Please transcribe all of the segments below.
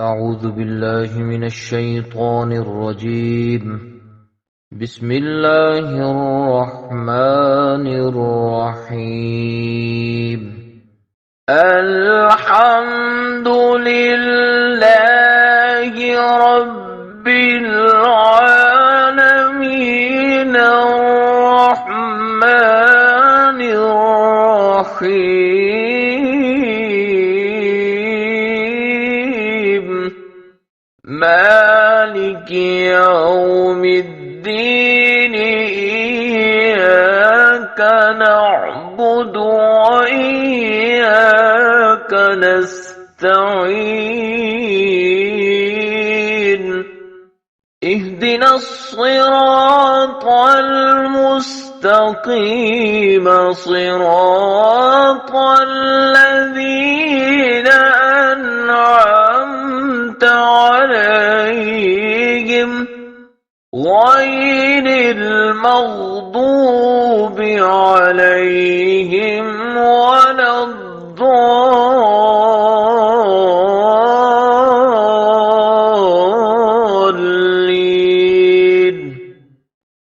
أعوذ بالله من الشيطان الرجيم. بسم الله الرحمن الرحيم. الحمد لله رب العالمين الرحمن الرحيم مالك يوم الدين إياك نعبد وإياك نستعين اهدنا الصراط المستقيم صراط الذين أنعمت عليهم غير المغضوب عليهم ولا الضالين.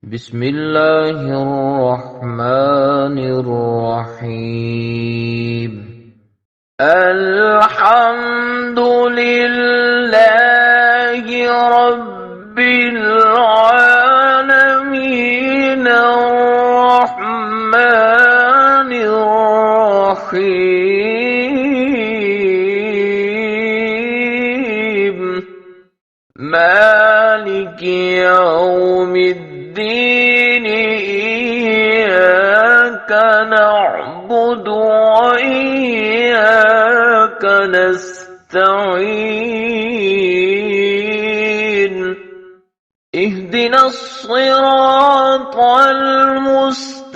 بسم الله الرحمن الرحيم. الحمد لله رب العالمين الرحمن الرحيم مالك يوم الدين إياك نعبد وإياك نستعين اهدنا الصراط المستقيم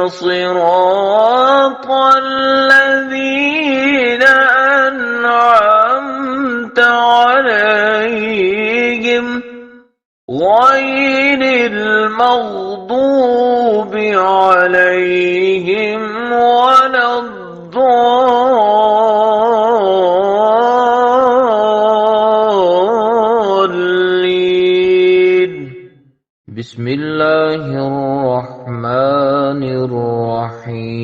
صراط الذين أنعمت عليهم غير المغضوب عليهم ولا الضالين. بسم الله الرحمن الرحيم.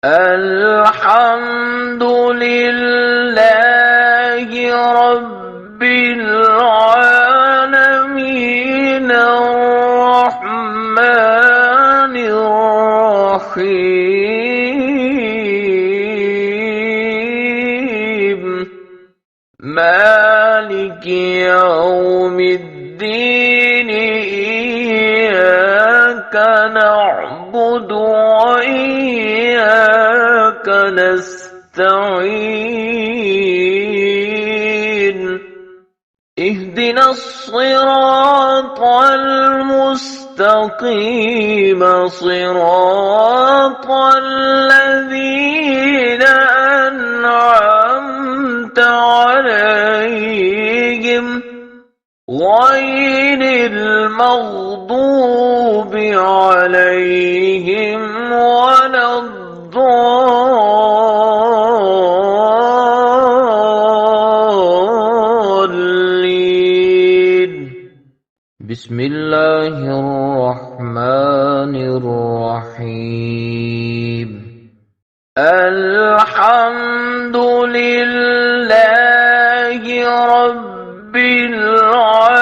الحمد لله رب العالمين الرحمن الرحيم مالك يوم الدين إياك نعبد وإياك نستعين اهدنا الصراط المستقيم صراط الذين أنعمت عليهم غير المغضوب عليهم ولا الضالين. بسم الله الرحمن الرحيم. الحمد لله رب العالمين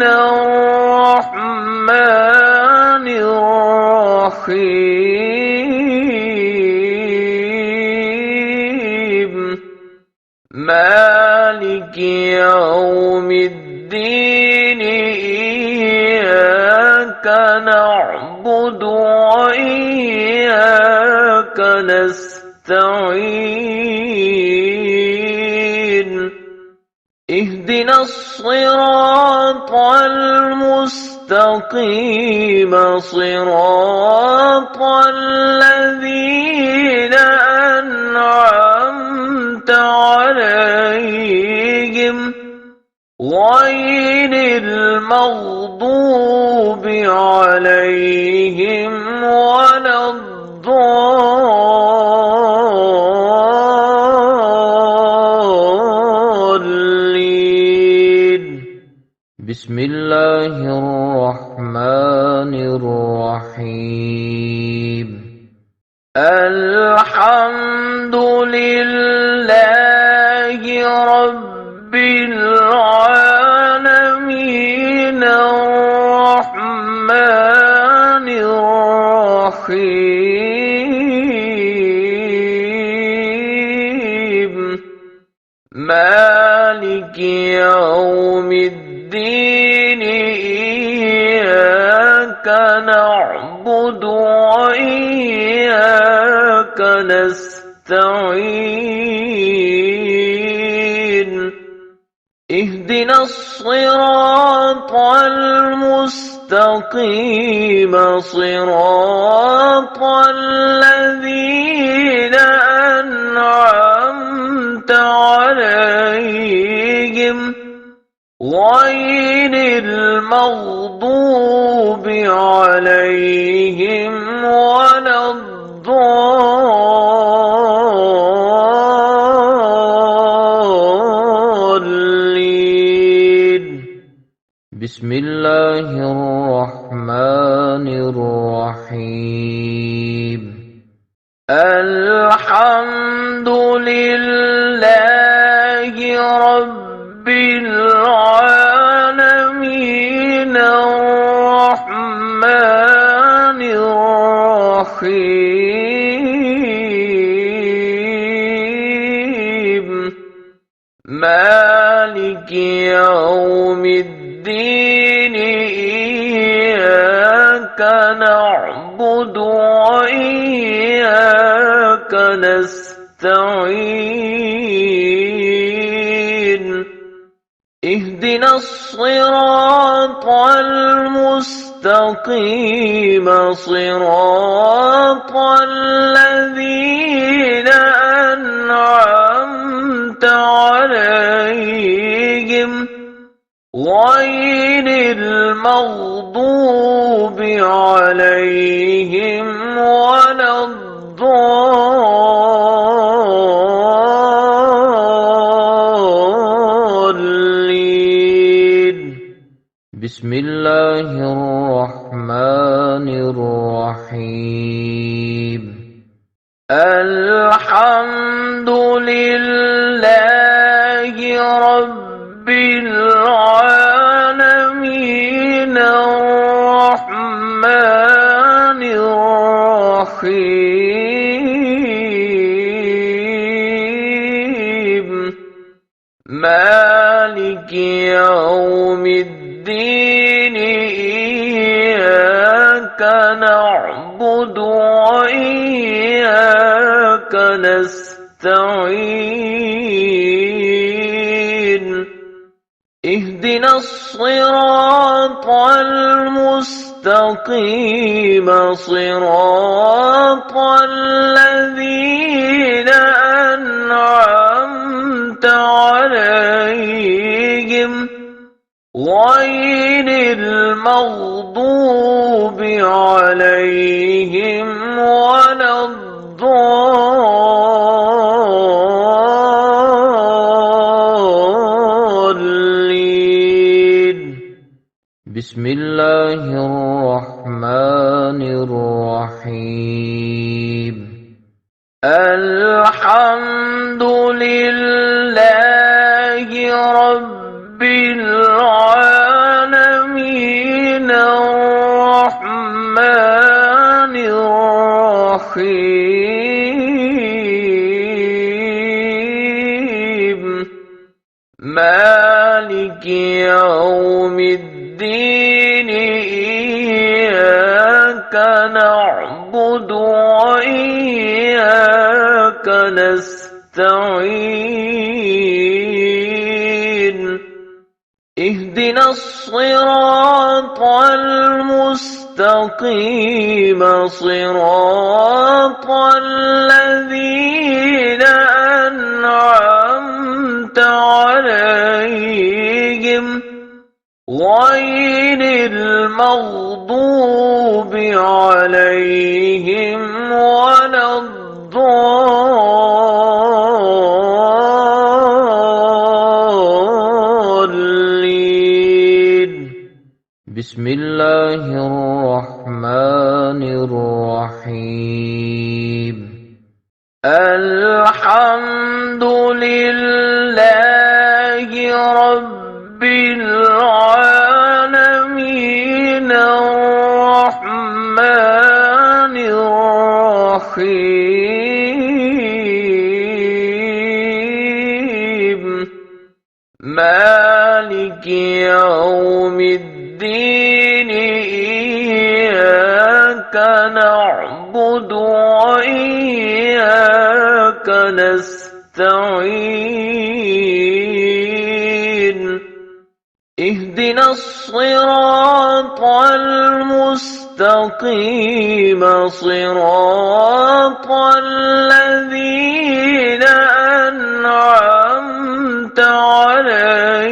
الرحمن الرحيم مالك يوم الدين إياك نعبد وإياك نستعين اهدنا الصراط المستقيم صراط الذين أنعمت عليهم غير المغضوب عليهم ولا الضالين. بسم الله الرحمن الرحيم الحمد لله رب العالمين الرحمن الرحيم مالك يوم الدين إياك نعبد وإياك نستعين اهدنا الصراط المستقيم صراط الذين أنعمت عليهم غير المغضوب عليهم ولا الضالين بسم الله الرحمن الرحيم الحمد لله رب العالمين الرحمن الرحيم مالك يوم الدين إياك نعبد وإياك نستعين اهدنا الصراط المستقيم صراط الذين أنعمت عليهم غير المغضوب عليهم ولا الضالين بسم الله الرحمن الرحيم الحمد لله رب العالمين الرحمن الرحيم مالك يوم الدين إياك نعبد وإياك نستعين اهدنا الصراط المستقيم صراط الذين أنعمت عليهم غير المغضوب عليهم ولا الضالين بسم الله الرحمن الرحيم الحمد لله رب العالمين الرحمن الرحيم مالك يوم الدين إياك نعبد وإياك نستعين اهدنا الصراط المستقيم صراط الذين أنعمت عليهم غير المغضوب عليهم ولا الضالين بسم الله الرحمن الرحيم الحمد لله رب العالمين الرحمن الرحيم مالك يوم الدين إياك نعبد وإياك نستعين اهدنا الصراط المستقيم صراط الذين أنعمت عليهم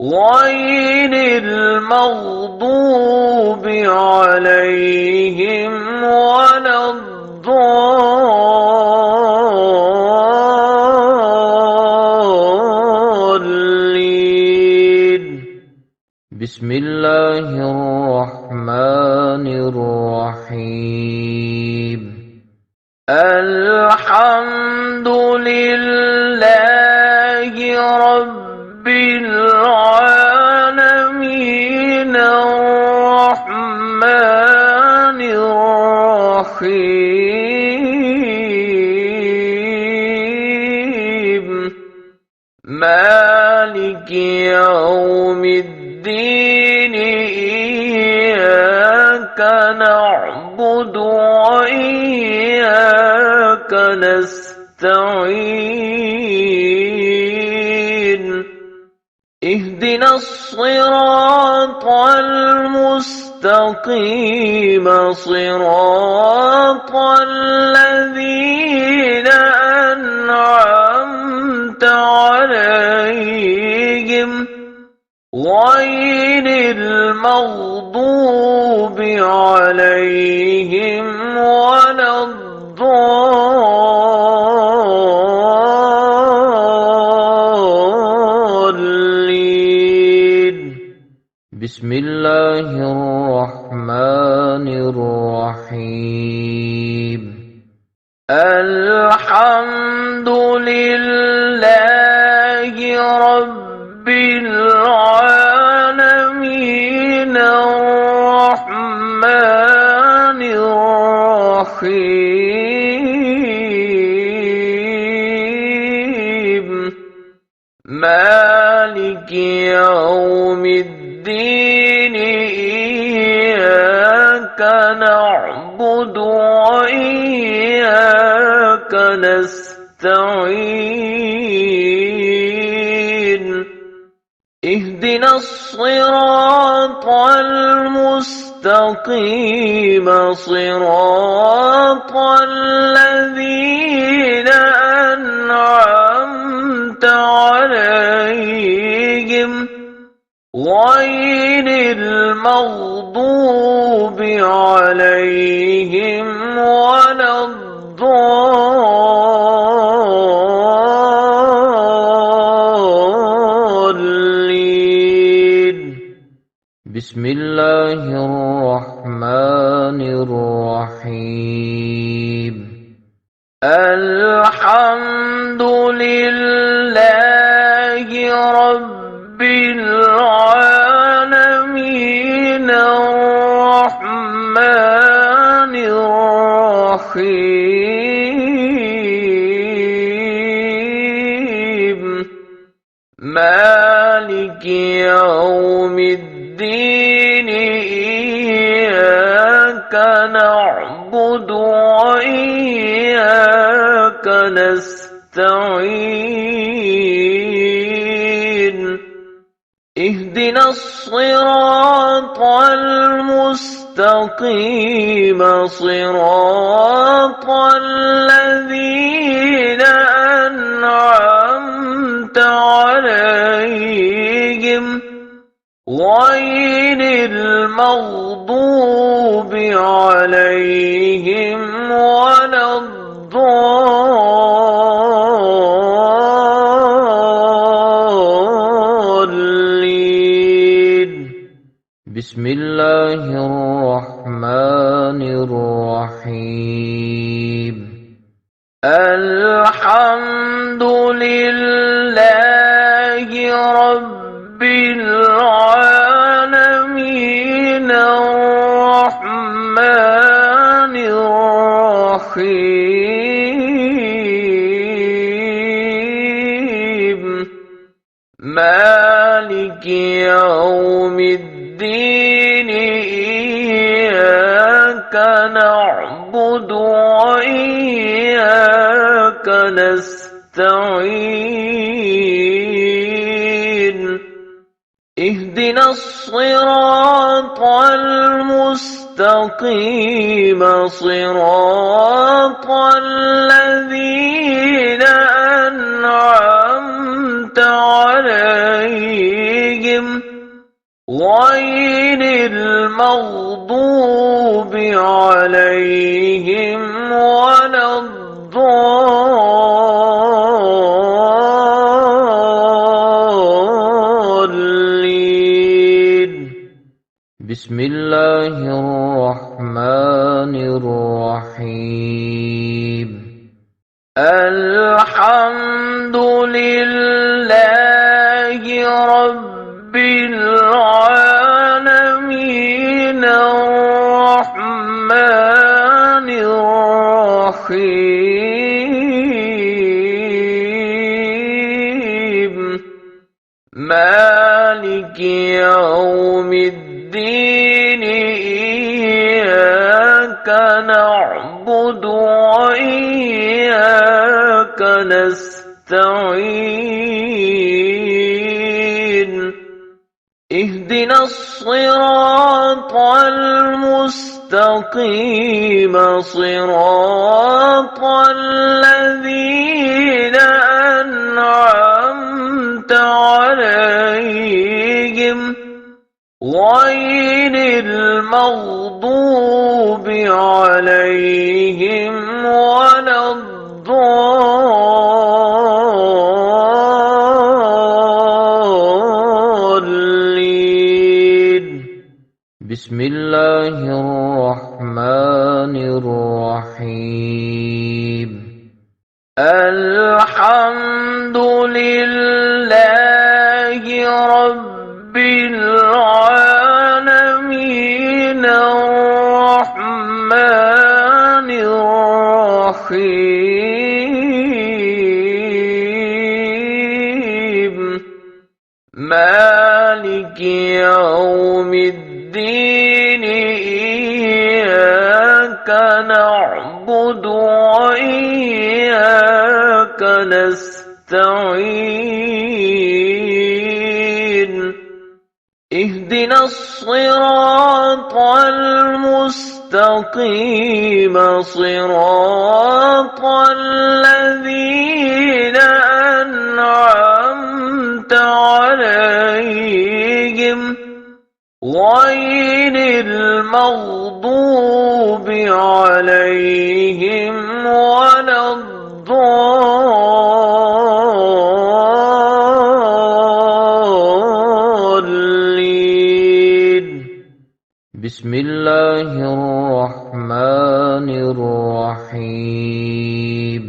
غير المغضوب عليهم ولا الضالين بسم الله الرحمن الرحيم الحمد لله رب العالمين الرحمن الرحيم مالك يوم الدين إياك نعبد وإياك نستعين اهدنا الصراط المستقيم صراط الذين أنعمت عليهم غير المغضوب عليهم ولا الضالين بسم الله الرحمن الرحيم الحمد لله رب العالمين الرحمن الرحيم مالك يوم الدين إياك نعبد وإياك نستعين اهدنا الصراط المستقيم صراط الذين أنعمت عليهم غير المغضوب عليهم ولا الضالين بسم الله الرحمن الرحيم الحمد لله رب العالمين الرحمن الرحيم مالك يوم الدين إياك نعبد وإياك نستعين اهدنا الصراط المستقيم صراط الذين أنعمت عليهم غير المغضوب عليهم ولا الضالين بسم الله الرحمن الرحيم الحمد لله رب العالمين الرحمن الرحيم مالك يوم الدين إياك نعبد وإياك نستعين اهدنا الصراط المستقيم صراط الذين أنعمت عليهم غير المغضوب عليهم ولا الضالين بسم الله الرحمن الرحيم الحمد لله رب العالمين الرحمن الرحيم مالك يوم الدين إياك نعبد وإياك نستعين اهدنا الصراط المستقيم صراط الذين أنعمت عليهم غير المغضوب عليهم ولا الضالين بسم الله الرحمن الرحيم الحمد لله رب العالمين الرحمن الرحيم مالك يوم الدين إياك نعبد وإياك نستعين اهدنا الصراط المستقيم صراط الذين أنعمت عليهم غير المغضوب عليهم ولا الضالين بسم الله الرحمن الرحيم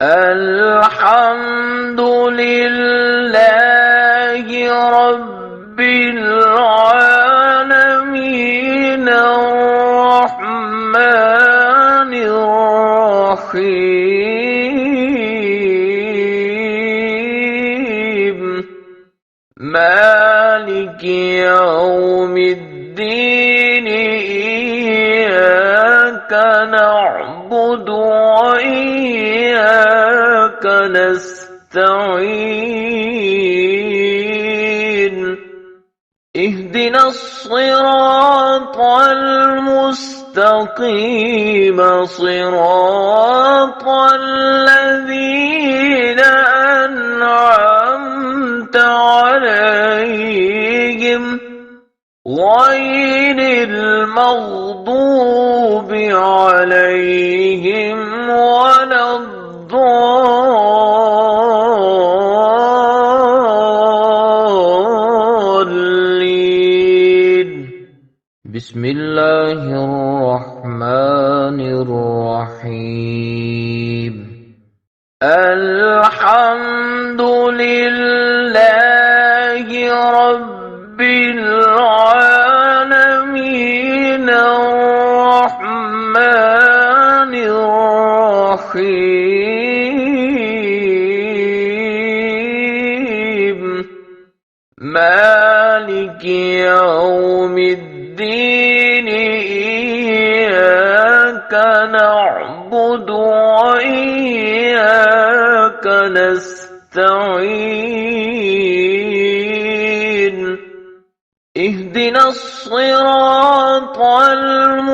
الحمد لله رب العالمين الرحمن الرحيم مالك يوم الدين إياك نعبد وإياك نستعين اهدنا الصراط المستقيم صراط الذين أنعمت عليهم غير المغضوب عليهم ولا الضالين الحمد لله رب العالمين الرحمن الرحيم مالك يوم الدين إياك نعبد وإياك نستعين اهدنا الصراط المستقيم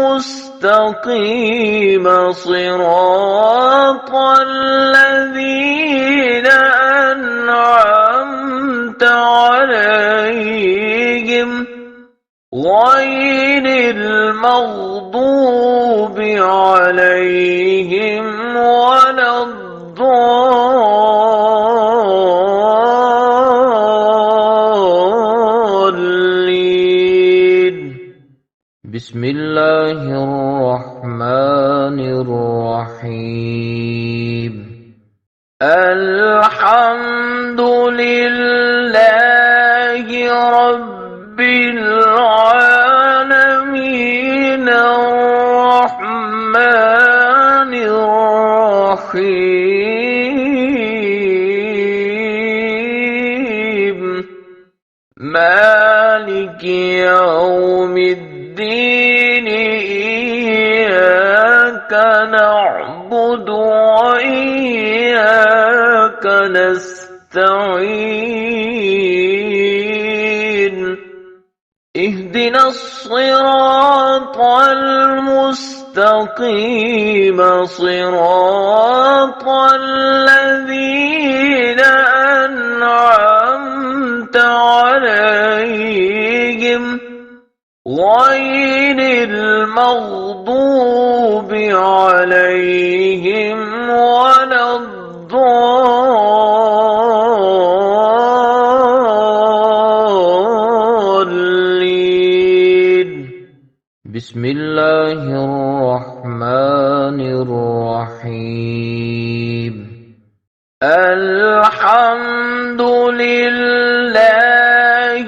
صراط الذين أنعمت عليهم غير المغضوب عليهم ولا الضالين. بسم الله الرحمن الرحيم. الحمد لله رب العالمين الرحمن الرحيم مالك يوم الدين إياك نعبد وإياك نستعين اهدنا الصراط المستقيم صراط الذين أنعمت عليهم غير المغضوب عليهم ولا الضالين. بسم الله الرحمن الرحيم. الحمد لله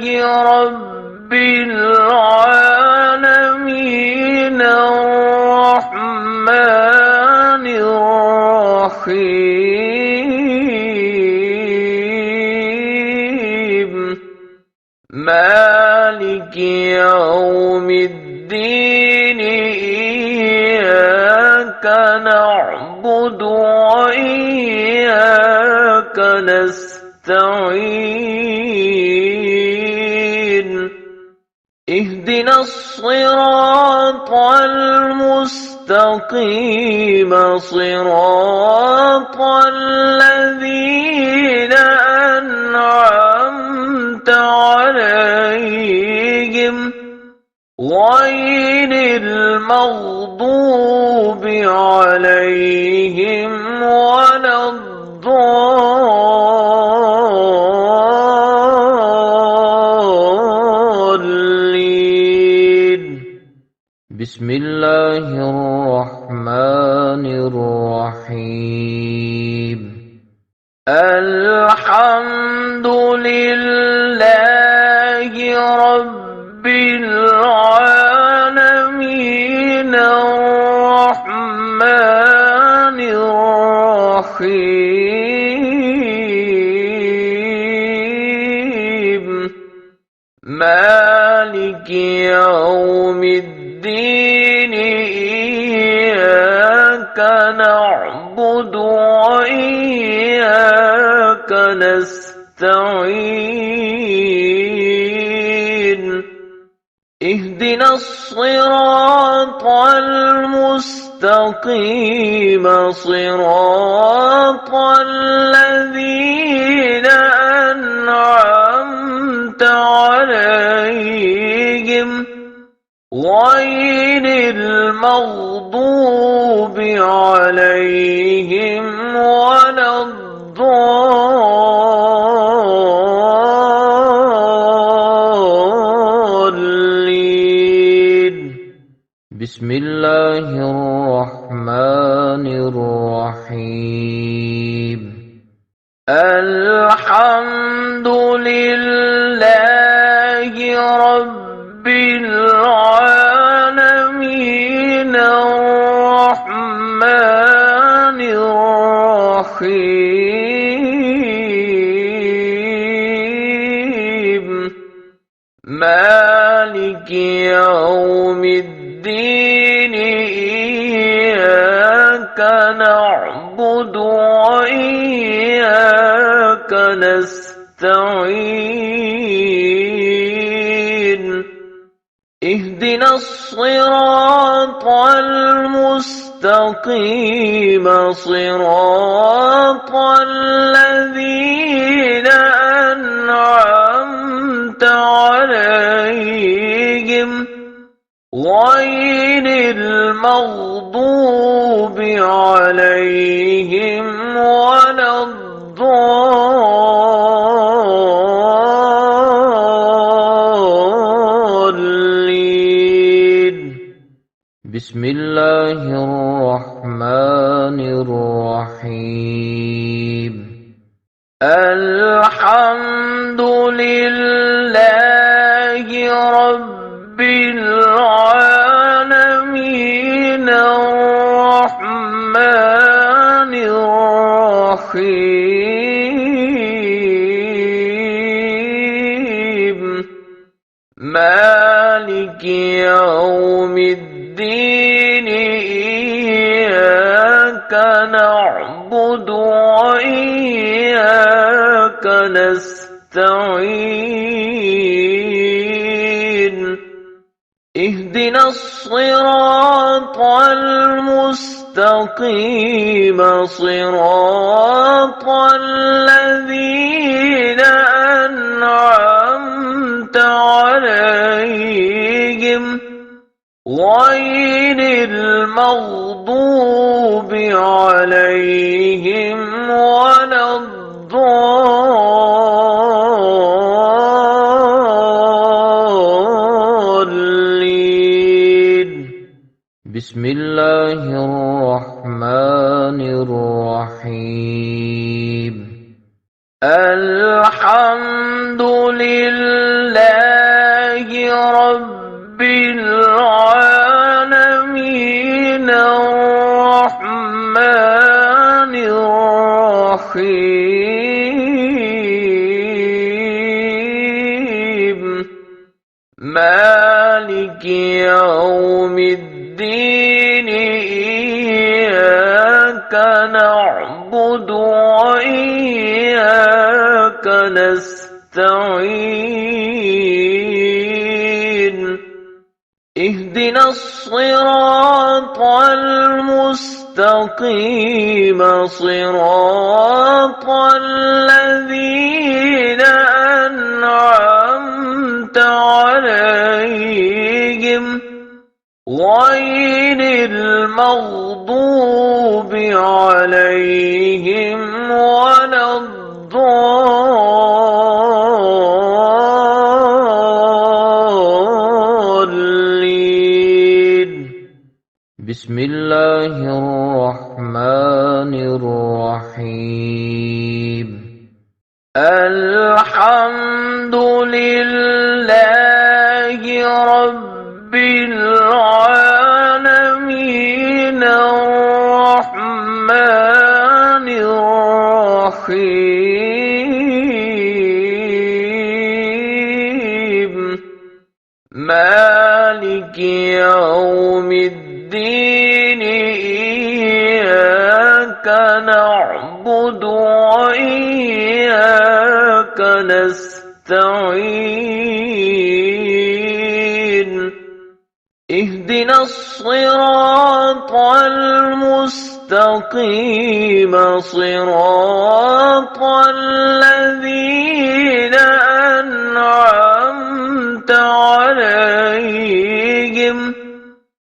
رب العالمين الرحمن الرحيم مالك يوم الدين إياك نعبد وإياك نستعين اهدنا الصراط المستقيم صراط الذين أنعمت عليهم غير المغضوب عليهم ولا الضالين. بسم الله الرحمن الرحيم. الحمد لله رب العالمين الرحمن الرحيم مالك يوم الدين إياك نعبد وإياك نستعين اهدنا الصراط المستقيم صراط الذين أنعمت عليهم غير المغضوب عليهم ولا الضالين. بسم الله الرحمن الرحيم. الرحيم. الحمد لله رب العالمين الرحمن الرحيم مالك يوم الدين إياك نعبد وإياك نستعين اهدنا الصراط المستقيم صراط الذين أنعمت عليهم غير المغضوب عليهم ولا الضالين. بسم الله الرحمن الرحيم. الحمد لله رب العالمين الرحمن الرحيم مالك يوم الدين إياك نعبد وإياك نستعين اهدنا الصراط المستقيم صراط الذين أنعمت عليهم غير المغضوب عليهم ولا الضالين. بسم الله الرحمن الرحيم. الحمد لله رب العالمين الرحمن الرحيم مالك يوم الدين إياك نعبد وإياك نستعين اهدنا الصراط المستقيم صراط الذين أنعمت عليهم غير المغضوب عليهم ولا الضالين. الضالين. بسم الله الرحمن الرحيم. الحمد لله رب العالمين الرحمن الرحيم مالك يوم الدين إياك نعبد وإياك نستعين اهدنا الصراط المستقيم صراط الذين أنعمت عليهم غير المغضوب عليهم ولا الضالين. بسم الله الرحمن الرحيم. الحمد لله رب العالمين الرحمن الرحيم مالك يوم الدين إياك نعبد وإياك نستعين اهدنا الصراط المستقيم صراط الذين أنعمت عليهم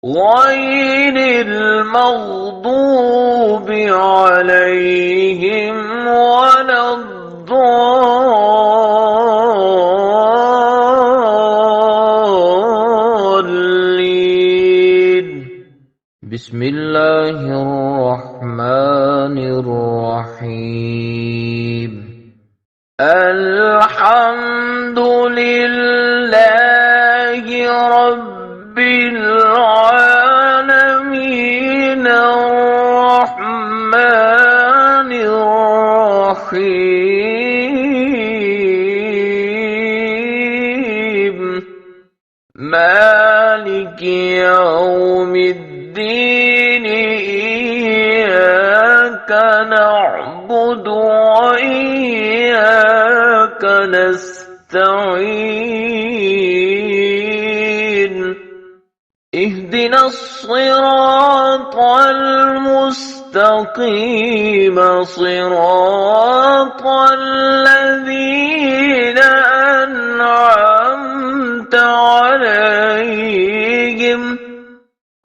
غير المغضوب عليهم ولا الضالين. بسم الله الرحمن الرحيم. الحمد لله رب العالمين الرحمن الرحيم مالك يوم الدين إياك نعبد وإياك نستعين اهدنا الصراط المستقيم صراط الذين أنعمت عليهم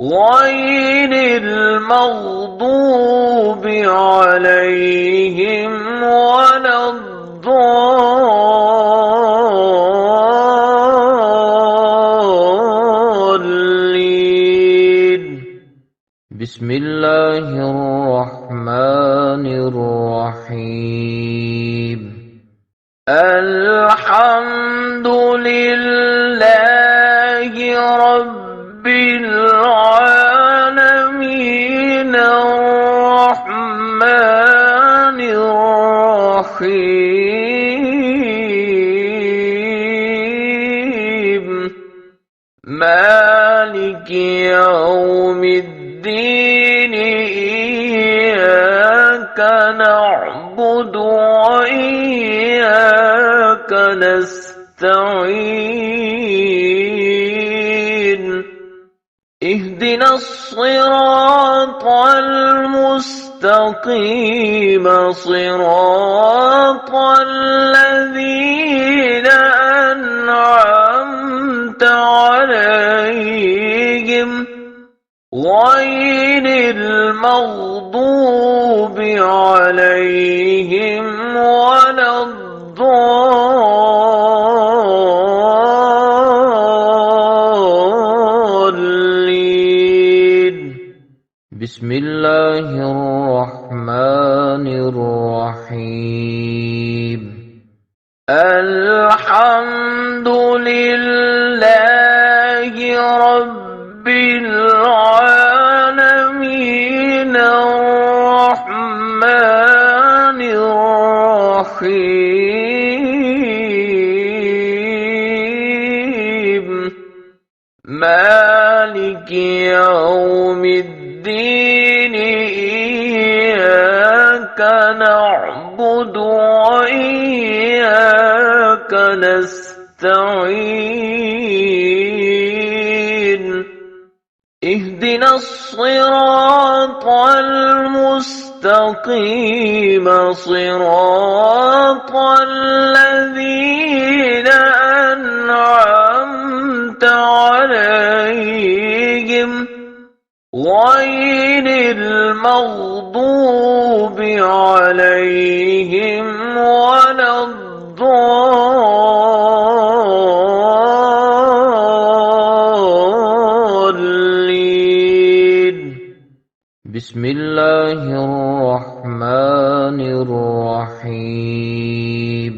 غير المغضوب عليهم ولا الضالين. بسم الله الرحمن الرحيم. الحمد لله رب العالمين الرحمن الرحيم مالك يوم الدين إياك نعبد وإياك نستعين اهدنا الصراط المستقيم صراط الذين أنعمت عليهم غير المغضوب عليهم ولا الضالين. بسم الله الرحمن الرحيم. الحمد لله رب العالمين الرحمن الرحيم مالك يوم الدين إياك نعبد وإياك نستعين اهدنا الصراط المستقيم صراط الذين أنعمت عليهم غير المغضوب عليهم ولا الضالين. بسم الله الرحمن الرحيم.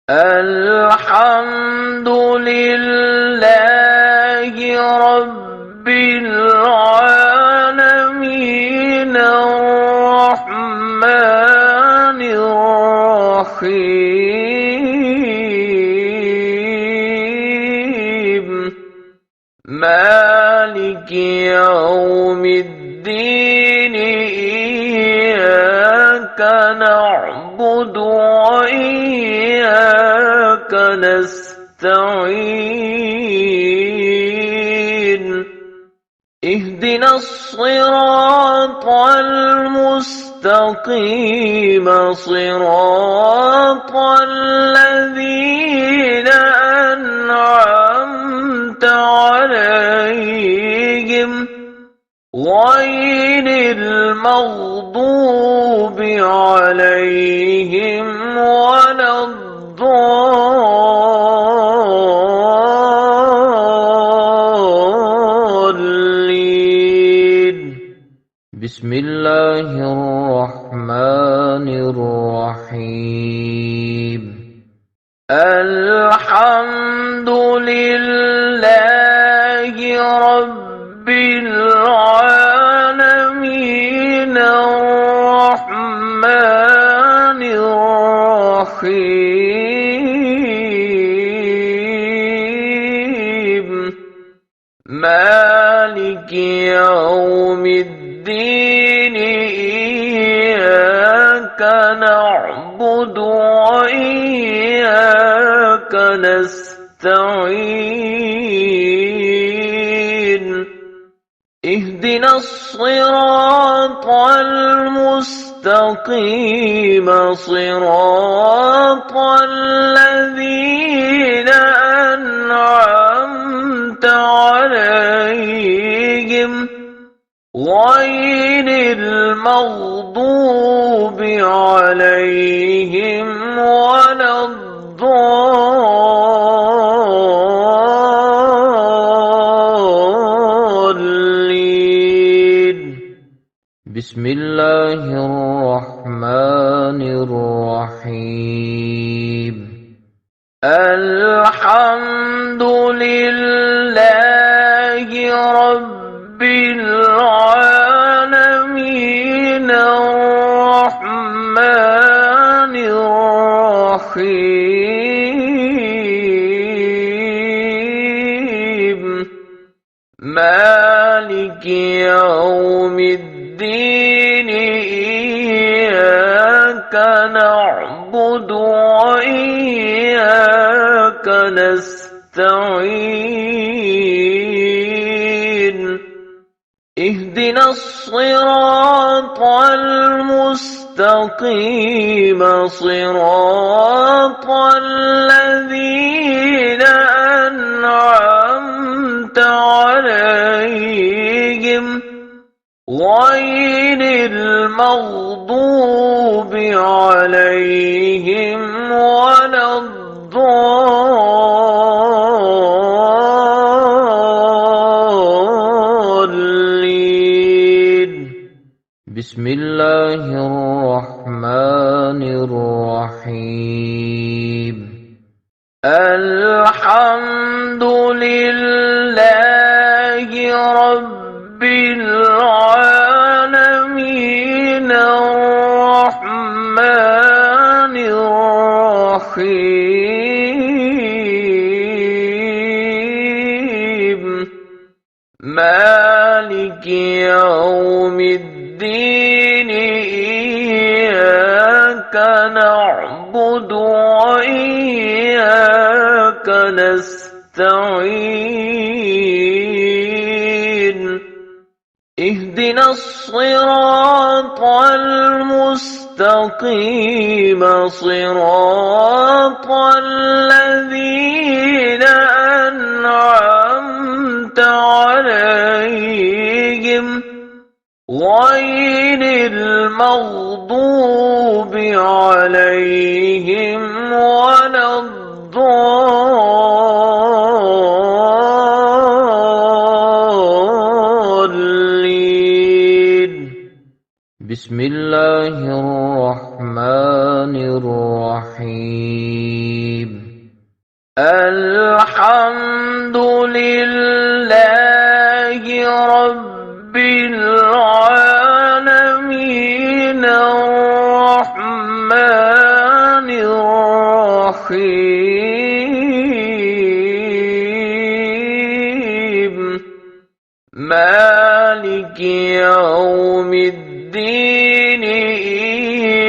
الحمد لله رب العالمين الرحمن الرحيم مالك يوم الدين إياك نعبد وإياك نستعين اهدنا الصراط المستقيم صراط الذين أنعمت عليهم غير المغضوب عليهم ولا الضالين. بسم الله الرحمن الحمد لله رب العالمين الرحمن الرحيم مالك يوم الدين إياك نعبد وإياك نستعين اهدنا الصراط المستقيم صراط الذين أنعمت عليهم غير المغضوب عليهم ولا الضالين. بسم الله الرحمن الرحيم. الحمد لله رب العالمين الرحمن الرحيم مالك يوم الدين إياك نعبد وإياك نستعين اهدنا الصراط المستقيم صراط الذين أنعمت عليهم غير المغضوب عليهم ولا الضالين. بسم الله الرحمن الرحيم. الحمد لله رب العالمين الرحمن الرحيم مالك يوم الدين إياك نعبد وإياك نستعين اهدنا الصراط المستقيم صراط الذين أنعمت عليهم غير المغضوب عليهم ولا الضالين. بسم الله الرحمن الرحيم. الحمد لله رب العالمين الرحمن الرحيم مالك يوم الدين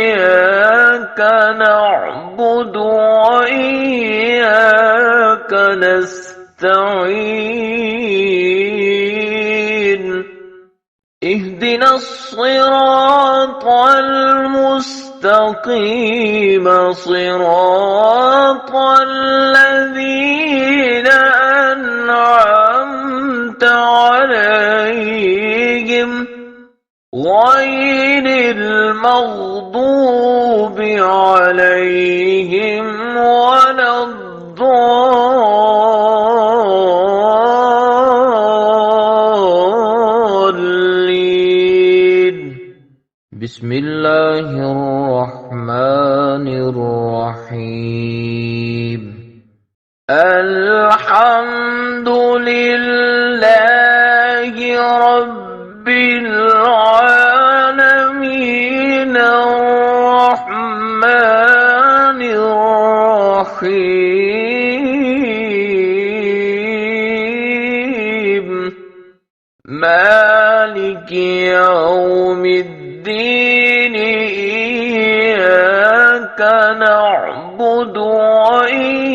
إياك نعبد وإياك نستعين اهدنا الصراط المستقيم صراط الذين أنعمت عليهم غير المغضوب عليهم ولا الضالين. بسم الله الرحمن الرحيم. الحمد لله رب العالمين الرحمن الرحيم مالك يوم الدين إياك نعبد وإياك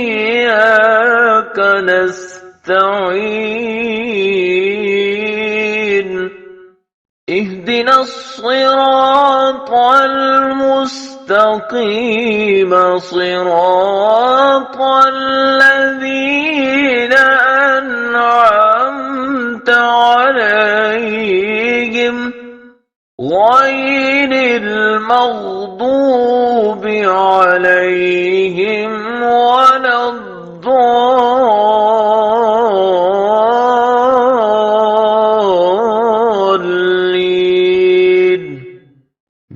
نستعين اهدنا الصراط المستقيم صراط الذين أنعمت عليهم غير المغضوب عليهم ولا الضالين.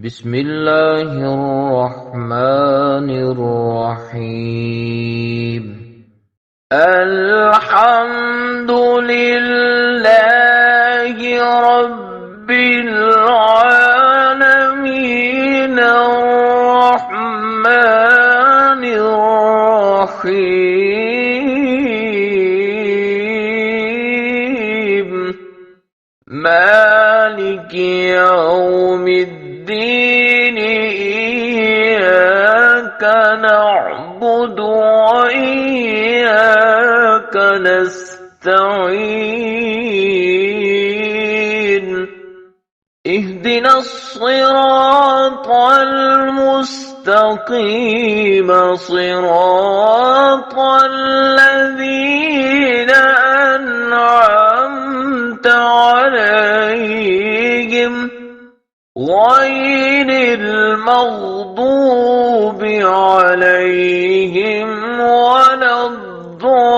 بسم الله الرحمن الرحيم. الحمد لله رب العالمين الرحمن الرحيم مالك يوم الدين إياك نعبد وإياك نستعين اهدنا الصراط المستقيم صراط الذين أنعمت عليهم غير المغضوب عليهم ولا الضالين.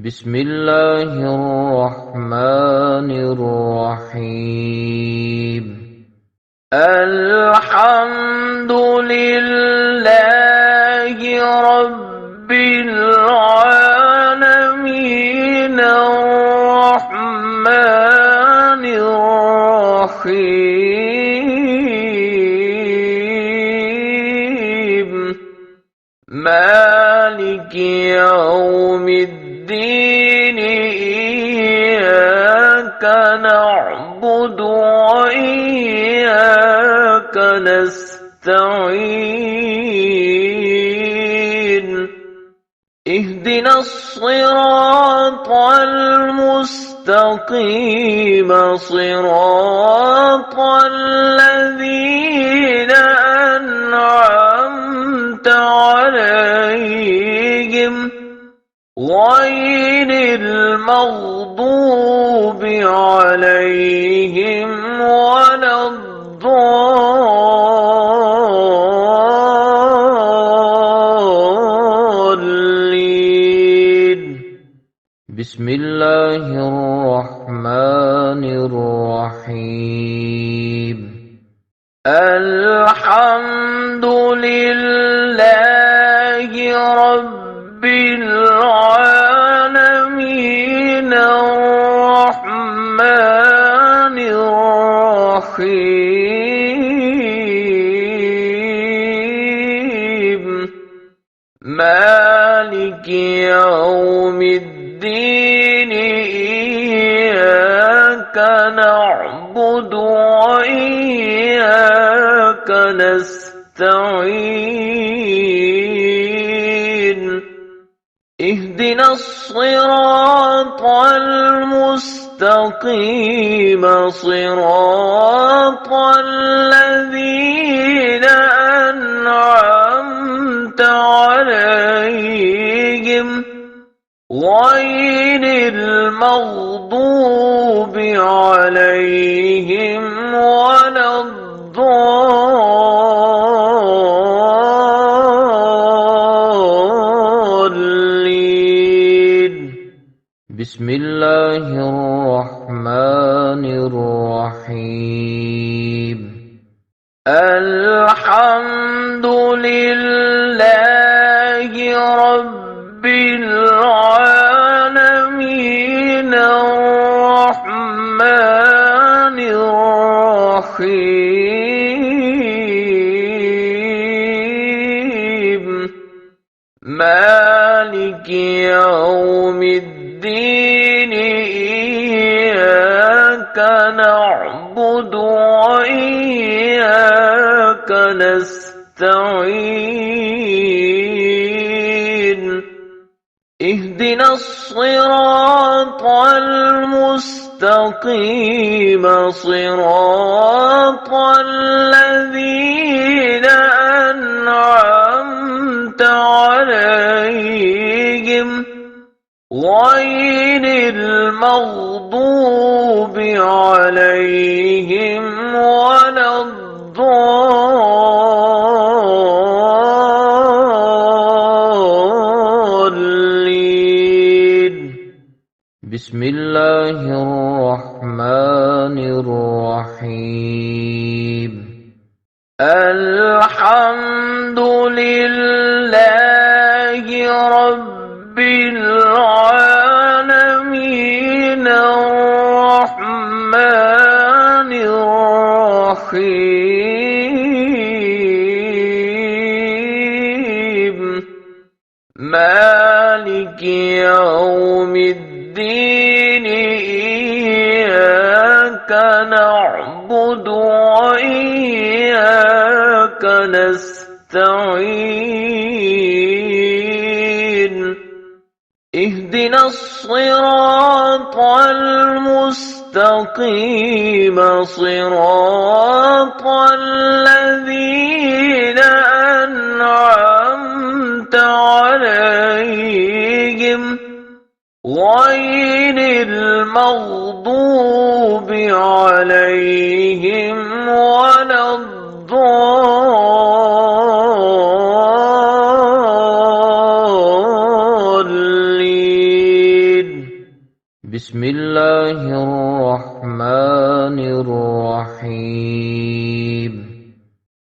بسم الله الرحمن الرحيم. الحمد لله رب العالمين الرحمن الرحيم مالك يوم الدين إياك نعبد وإياك نستعين اهدنا الصراط المستقيم صراط الذين أنعمت عليهم غير المغضوب عليهم ولا الضالين. بسم الله الرحمن الرحيم. الحمد لله رب العالمين الرحمن الرحيم مالك يوم الدين إياك نعبد وإياك نستعين اهدنا الصراط المستقيم صراط الذين أنعمت عليهم غير المغضوب عليهم ولا الضالين. بسم الله الرحمن الرحيم الحمد لله رب العالمين الرحمن الرحيم مالك يوم الدين إياك نعبد وإياك نستعين اهدنا الصراط المستقيم صراط الذين أنعمت عليهم غير المغضوب عليهم ولا الضالين. بسم الله الرحمن الرحيم الحمد لله رب العالمين الرحمن الرحيم مالك يوم الدين إياك نعبد وإياك نستعين اهدنا الصراط المستقيم صراط الذين أنعمت عليهم غير المغضوب عليهم ولا الضالين. بسم الله الرحمن الرحيم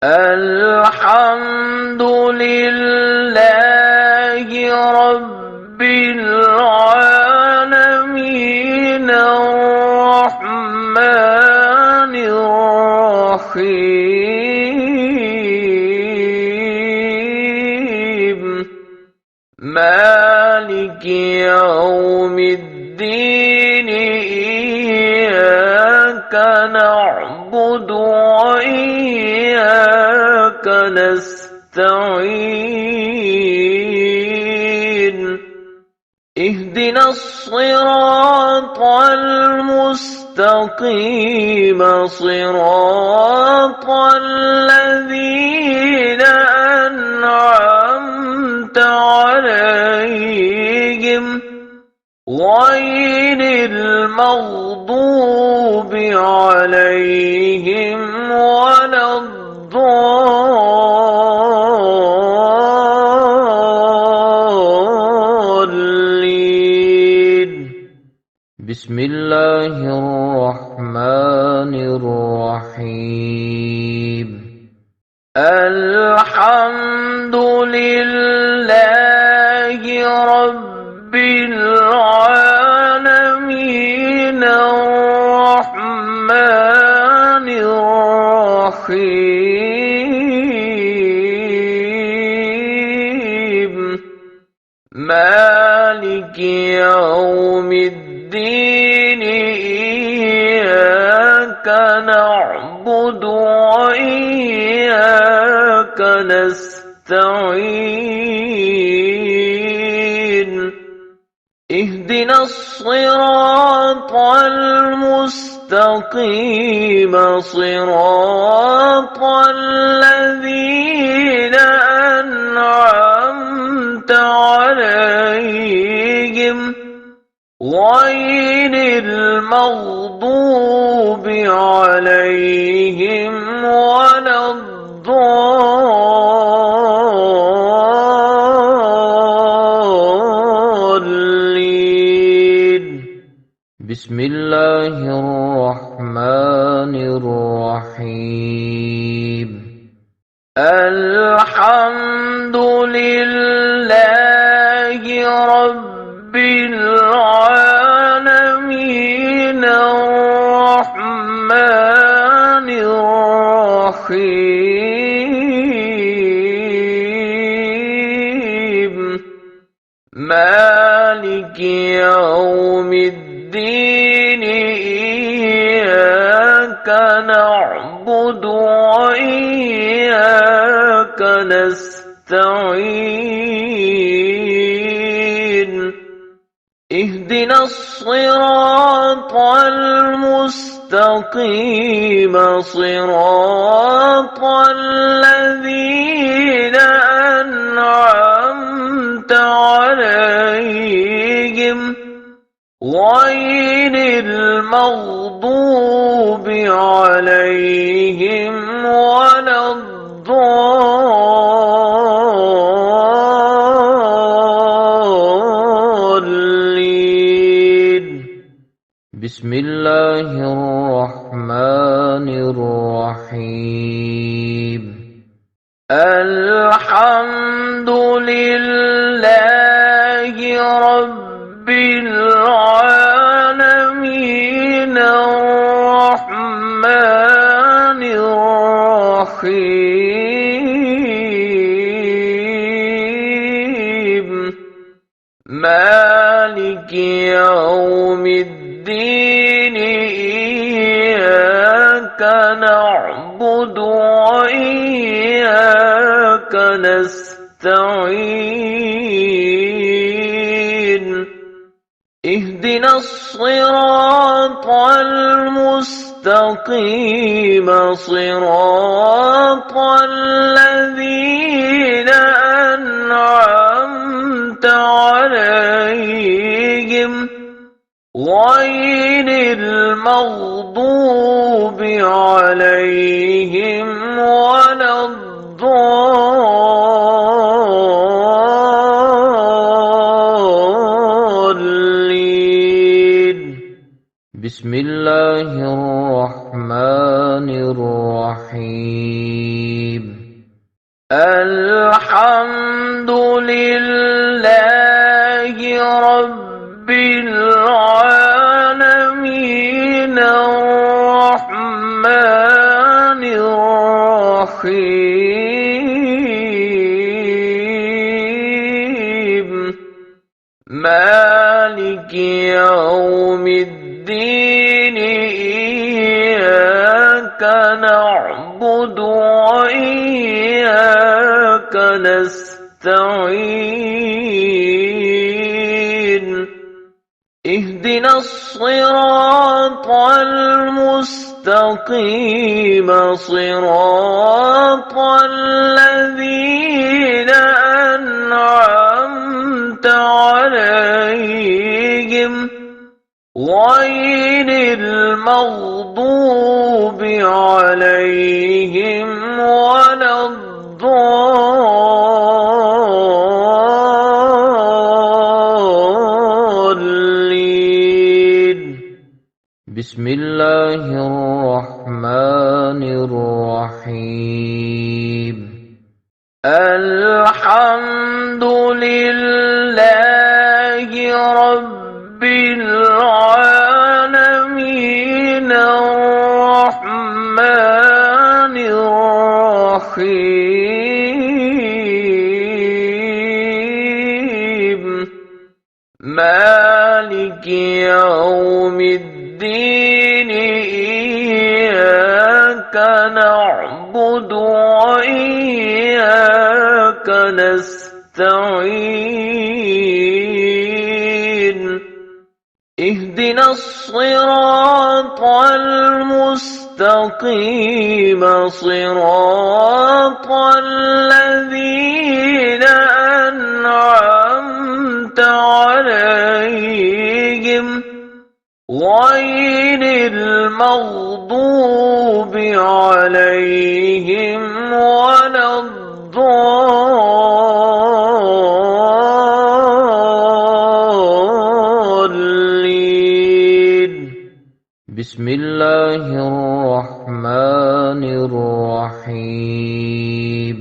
الحمد لله رب العالمين الرحمن الرحيم مالك يوم الدين إياك نعبد وإياك نستعين اهدنا الصراط المستقيم صراط الذين أنعمت عليهم غير المغضوب عليهم ولا الضالين. بسم الله الرحمن الرحيم الحمد لله رب العالمين الرحمن الرحيم مالك يوم الدين إياك نعبد وإياك نستعين اهدنا الصراط المستقيم صراط الذين أنعمت عليهم غير المغضوب عليهم ولا الضالين. بسم الله الرحمن الرحيم الحمد لله رب العالمين الرحمن الرحيم مالك يوم الدين إياك نعبد وإياك نستعين اهدنا الصراط المستقيم صراط الذين أنعمت عليهم غير المغضوب عليهم ولا الضالين بسم الله الرحمن الرحيم الحمد لله رب العالمين الرحمن الرحيم مالك يوم الدين إياك نعبد وإياك نستعين اهدنا الصراط المستقيم صراط الذين أنعمت عليهم غير المغضوب عليهم ولا الضالين بسم الله الرحمن الرحيم الحمد لله رب العالمين الرحمن الرحيم مالك يوم الدين إياك نعبد وإياك نستعين اهدنا الصراط المستقيم صراط الذين أنعمت عليهم غير المغضوب عليهم ولا الضالين بسم الله الرحمن الرحيم الحمد لله رب العالمين الرحمن الرحيم مالك يوم الدين إياك نعبد وإياك نستعين اهدنا الصراط المستقيم صراط الذين أنعمت عليهم غير المغضوب عليهم ولا الضالين بسم الله الرحمن الرحيم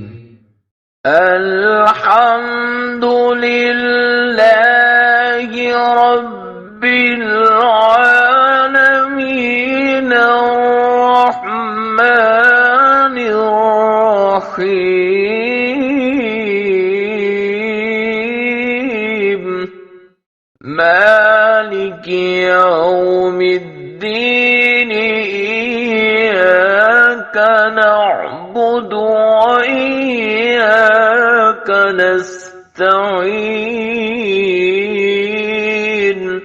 الحمد لله رب العالمين الرحمن الرحيم مالك يوم الدين إياك نعبد وإياك نستعين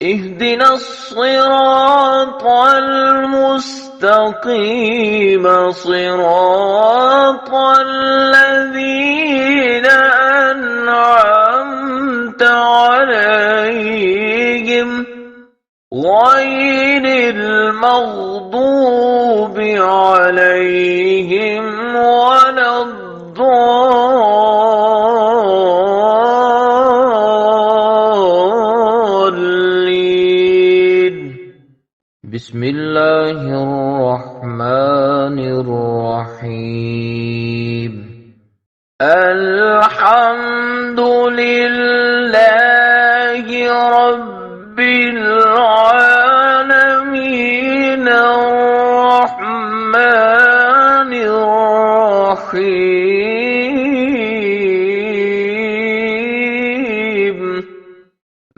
اهدنا الصراط المستقيم صراط الذين أنعمت عليهم غير المغضوب عليهم ولا الضالين بسم الله الرحمن الرحيم الحمد لله رب العالمين الرحمن الرحيم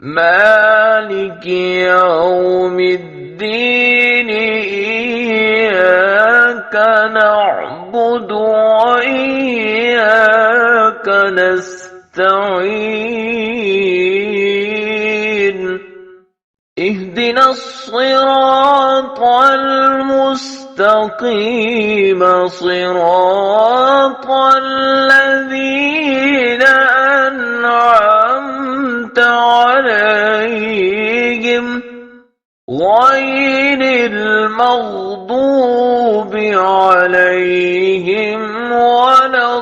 مالك يوم الدين إياك نعبد وإياك نستعين اهدنا الصراط المستقيم صراط الذين أنعمت عليهم غير المغضوب عليهم ولا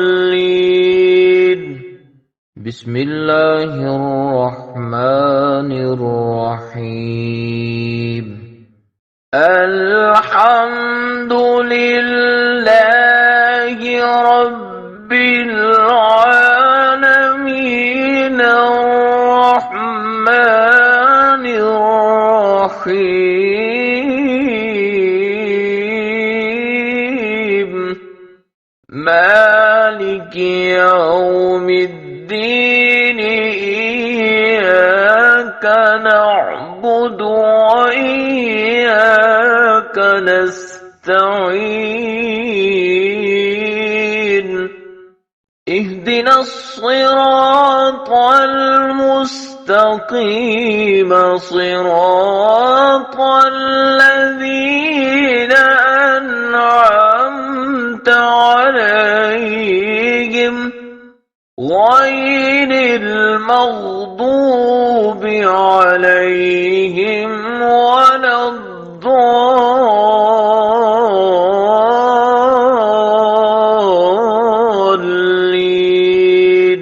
الضالين بسم الله الرحمن الرحيم الحمد لله رب العالمين الرحمن الرحيم مالك يوم الدين إياك نعبد وإياك نستعين اهدنا الصراط المستقيم صراط الذين أنعمت عليهم غير المغضوب عليهم ولا الضالين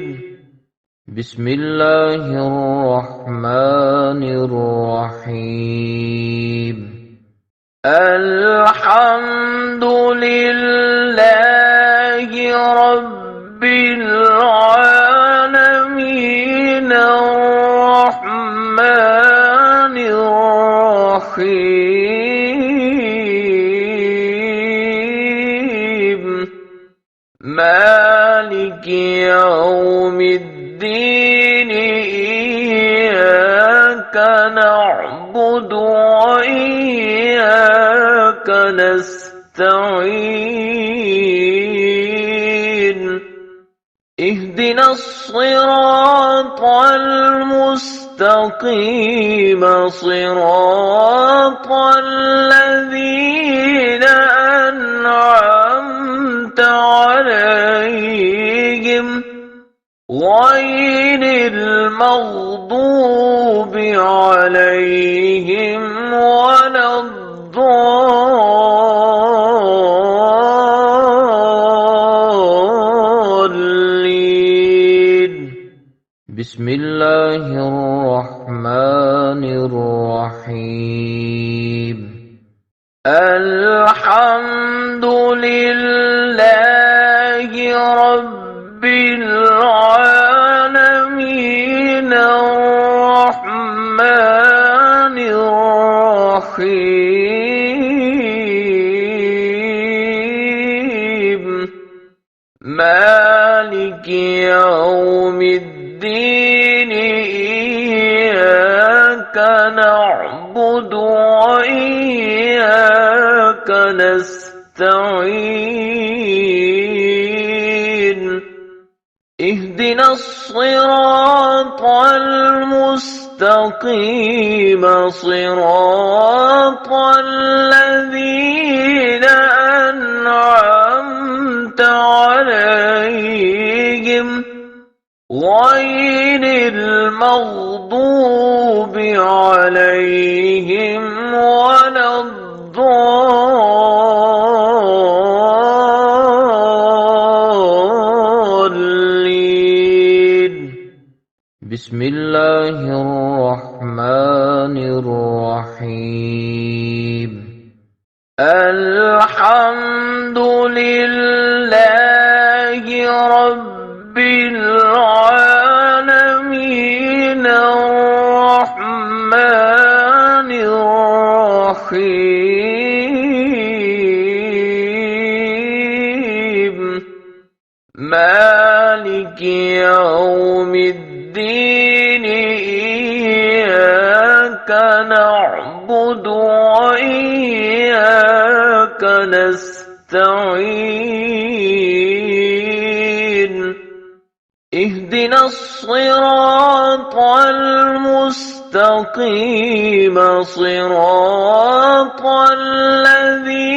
بسم الله الرحمن الرحيم الحمد لله رب العالمين الرحمن الرحيم مالك يوم الدين إياك نعبد وإياك نستعين اهدنا الصراط المستقيم صراط الذين أنعمت عليهم غير المغضوب عليهم ولا الضالين بسم الله الرحمن الرحيم الحمد لله رب العالمين الرحمن الرحيم مالك يوم الدين إياك نعبد وإياك نستعين اهدنا الصراط المستقيم صراط الذين أنعمت عليهم غير المغضوب عليهم ولا الضالين بسم الله الرحمن الرحيم الحمد لله رب العالمين الرحمن الرحيم مالك يوم الدين إياك نعبد وإياك نستعين اهدنا الصراط المستقيم صراط الذين